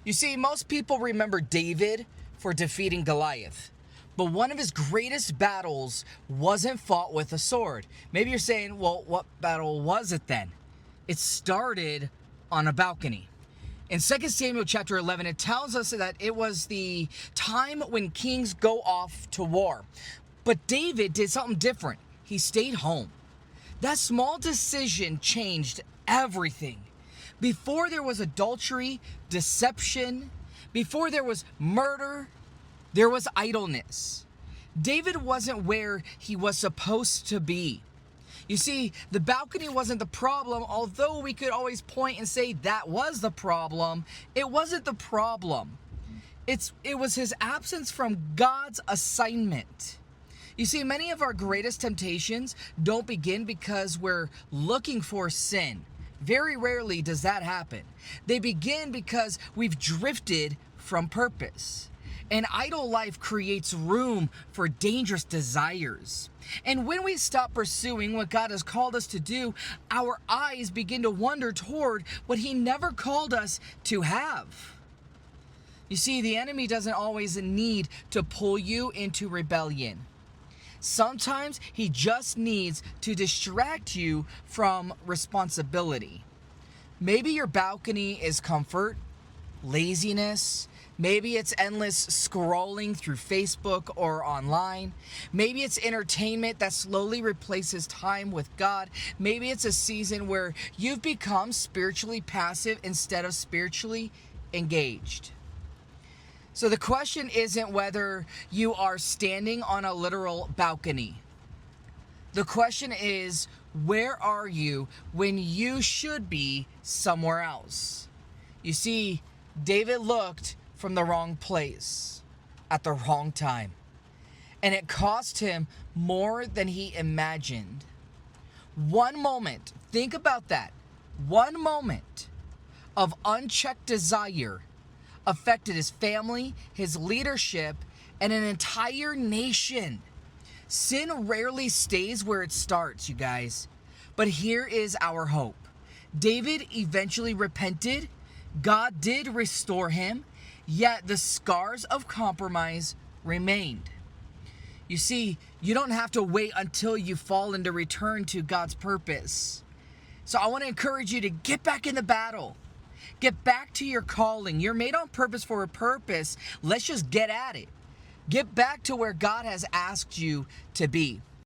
You see, most people remember David for defeating Goliath. But one of his greatest battles wasn't fought with a sword. Maybe you're saying, well, what battle was it then? It started on a balcony. In 2 Samuel chapter 11, it tells us that it was the time when kings go off to war. But David did something different. He stayed home. That small decision changed everything. Before there was adultery, deception, before there was murder, there was idleness. David wasn't where he was supposed to be. You see, the balcony wasn't the problem, although we could always point and say that was the problem. It wasn't the problem. It was his absence from God's assignment. You see, many of our greatest temptations don't begin because we're looking for sin. Very rarely does that happen. They begin because we've drifted from purpose. An idle life creates room for dangerous desires. And when we stop pursuing what God has called us to do, our eyes begin to wander toward what He never called us to have. You see, the enemy doesn't always need to pull you into rebellion. Sometimes he just needs to distract you from responsibility. Maybe your balcony is comfort, laziness. Maybe it's endless scrolling through Facebook or online. Maybe it's entertainment that slowly replaces time with God. Maybe it's a season where you've become spiritually passive instead of spiritually engaged. So the question isn't whether you are standing on a literal balcony. The question is, where are you when you should be somewhere else? You see, David looked from the wrong place at the wrong time. And it cost him more than he imagined. One moment, think about that. One moment of unchecked desire affected his family, his leadership, and an entire nation. Sin rarely stays where it starts, you guys. But here is our hope. David eventually repented. God did restore him, yet the scars of compromise remained. You see, you don't have to wait until you fall into return to God's purpose. So I want to encourage you to get back in the battle. Get back to your calling. You're made on purpose for a purpose. Let's just get at it. Get back to where God has asked you to be.